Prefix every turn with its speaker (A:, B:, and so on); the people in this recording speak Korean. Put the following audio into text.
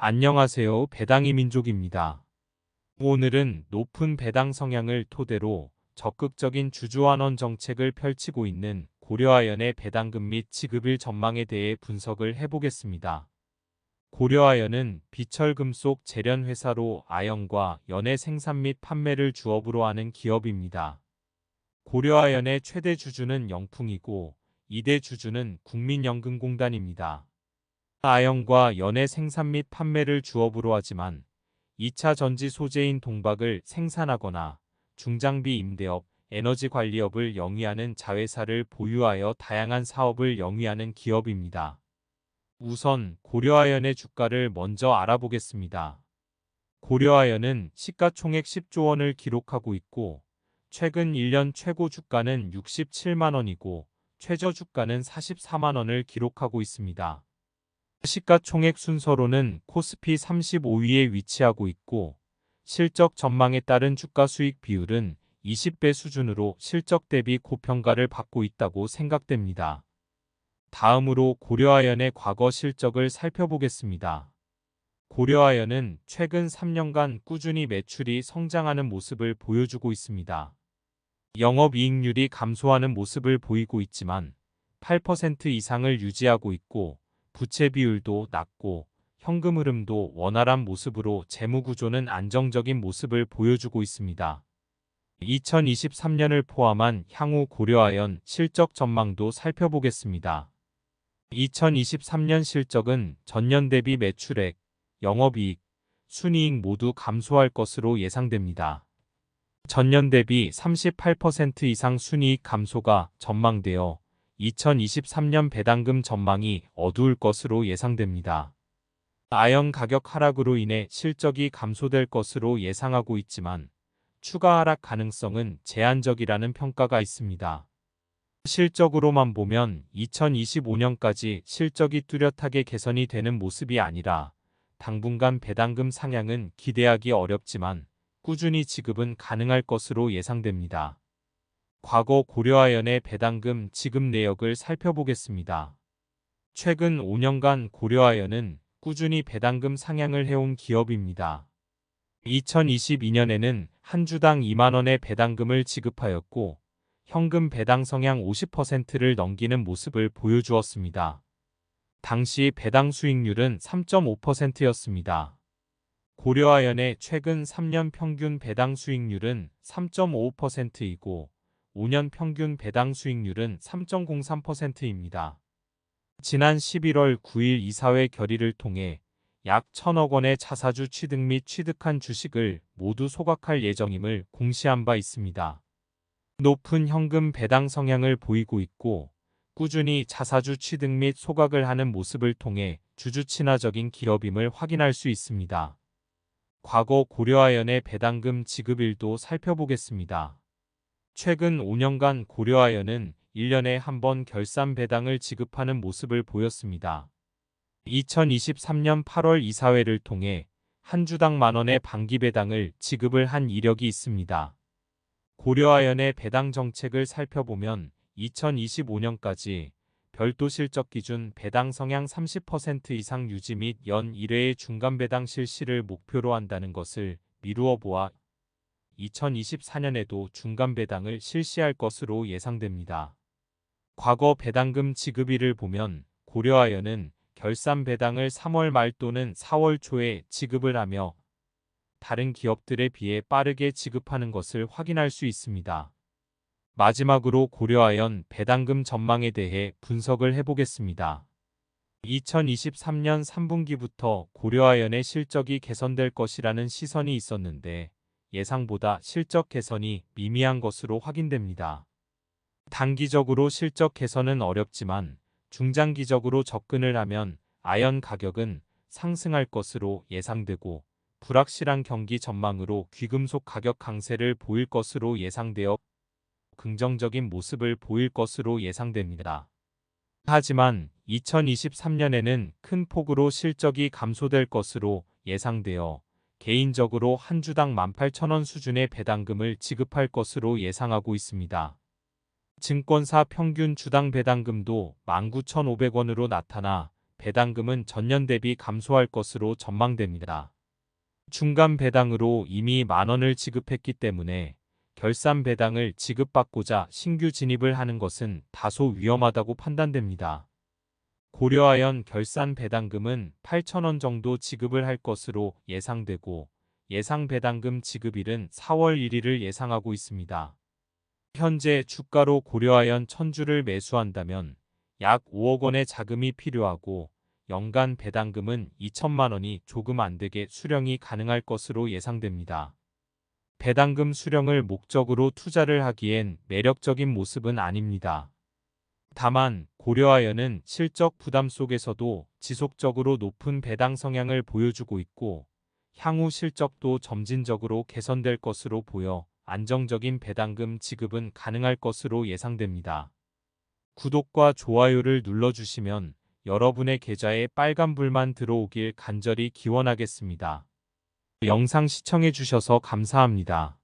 A: 안녕하세요. 배당이 민족입니다. 오늘은 높은 배당 성향을 토대로 적극적인 주주환원 정책을 펼치고 있는 고려아연의 배당금 및 지급일 전망에 대해 분석을 해보겠습니다. 고려아연은 비철금속 제련회사로 아연과 연의 생산 및 판매를 주업으로 하는 기업입니다. 고려아연의 최대 주주는 영풍이고 2대 주주는 국민연금공단입니다. 아연과 연의 생산 및 판매를 주업으로 하지만 2차 전지 소재인 동박을 생산하거나 중장비 임대업, 에너지 관리업을 영위하는 자회사를 보유하여 다양한 사업을 영위하는 기업입니다. 우선 고려아연의 주가를 먼저 알아보겠습니다. 고려아연은 시가총액 10조 원을 기록하고 있고 최근 1년 최고 주가는 67만 원이고 최저 주가는 44만 원을 기록하고 있습니다. 시가총액 순서로는 코스피 35위에 위치하고 있고 실적 전망에 따른 주가 수익 비율은 20배 수준으로 실적 대비 고평가를 받고 있다고 생각됩니다. 다음으로 고려아연의 과거 실적을 살펴보겠습니다. 고려아연은 최근 3년간 꾸준히 매출이 성장하는 모습을 보여주고 있습니다. 영업이익률이 감소하는 모습을 보이고 있지만 8% 이상을 유지하고 있고 부채 비율도 낮고 현금 흐름도 원활한 모습으로 재무 구조는 안정적인 모습을 보여주고 있습니다. 2023년을 포함한 향후 고려아연 실적 전망도 살펴보겠습니다. 2023년 실적은 전년 대비 매출액, 영업이익, 순이익 모두 감소할 것으로 예상됩니다. 전년 대비 38% 이상 순이익 감소가 전망되어 2023년 배당금 전망이 어두울 것으로 예상됩니다. 아연 가격 하락으로 인해 실적이 감소될 것으로 예상하고 있지만 추가 하락 가능성은 제한적이라는 평가가 있습니다. 실적으로만 보면 2025년까지 실적이 뚜렷하게 개선이 되는 모습이 아니라 당분간 배당금 상향은 기대하기 어렵지만 꾸준히 지급은 가능할 것으로 예상됩니다. 과거 고려아연의 배당금 지급 내역을 살펴보겠습니다. 최근 5년간 고려아연은 꾸준히 배당금 상향을 해온 기업입니다. 2022년에는 한 주당 2만 원의 배당금을 지급하였고 현금 배당 성향 50%를 넘기는 모습을 보여주었습니다. 당시 배당 수익률은 3.5%였습니다. 고려아연의 최근 3년 평균 배당 수익률은 3.55%이고 5년 평균 배당 수익률은 3.03%입니다. 지난 11월 9일 이사회 결의를 통해 약 1,000억 원의 자사주 취득 및 취득한 주식을 모두 소각할 예정임을 공시한 바 있습니다. 높은 현금 배당 성향을 보이고 있고 꾸준히 자사주 취득 및 소각을 하는 모습을 통해 주주 친화적인 기업임을 확인할 수 있습니다. 과거 고려아연의 배당금 지급일도 살펴보겠습니다. 최근 5년간 고려아연은 1년에 한 번 결산 배당을 지급하는 모습을 보였습니다. 2023년 8월 이사회를 통해 한 주당 만 원의 반기 배당을 지급을 한 이력이 있습니다. 고려아연의 배당 정책을 살펴보면 2025년까지 별도 실적 기준 배당 성향 30% 이상 유지 및 연 1회의 중간 배당 실시를 목표로 한다는 것을 미루어 보아 2024년에도 중간 배당을 실시할 것으로 예상됩니다. 과거 배당금 지급일을 보면 고려아연은 결산 배당을 3월 말 또는 4월 초에 지급을 하며 다른 기업들에 비해 빠르게 지급하는 것을 확인할 수 있습니다. 마지막으로 고려아연 배당금 전망에 대해 분석을 해보겠습니다. 2023년 3분기부터 고려아연의 실적이 개선될 것이라는 시선이 있었는데 예상보다 실적 개선이 미미한 것으로 확인됩니다. 단기적으로 실적 개선은 어렵지만 중장기적으로 접근을 하면 아연 가격은 상승할 것으로 예상되고 불확실한 경기 전망으로 귀금속 가격 강세를 보일 것으로 예상되어 긍정적인 모습을 보일 것으로 예상됩니다. 하지만 2023년에는 큰 폭으로 실적이 감소될 것으로 예상되어 개인적으로 한 주당 18,000원 수준의 배당금을 지급할 것으로 예상하고 있습니다. 증권사 평균 주당 배당금도 19,500원으로 나타나 배당금은 전년 대비 감소할 것으로 전망됩니다. 중간 배당으로 이미 10,000원을 지급했기 때문에 결산 배당을 지급받고자 신규 진입을 하는 것은 다소 위험하다고 판단됩니다. 고려아연 결산 배당금은 8,000원 정도 지급을 할 것으로 예상되고 예상 배당금 지급일은 4월 1일을 예상하고 있습니다. 현재 주가로 고려아연 1000주를 매수한다면 약 5억 원의 자금이 필요하고 연간 배당금은 2천만 원이 조금 안 되게 수령이 가능할 것으로 예상됩니다. 배당금 수령을 목적으로 투자를 하기엔 매력적인 모습은 아닙니다. 다만 고려아연은 실적 부담 속에서도 지속적으로 높은 배당 성향을 보여주고 있고 향후 실적도 점진적으로 개선될 것으로 보여 안정적인 배당금 지급은 가능할 것으로 예상됩니다. 구독과 좋아요를 눌러주시면 여러분의 계좌에 빨간불만 들어오길 간절히 기원하겠습니다. 영상 시청해주셔서 감사합니다.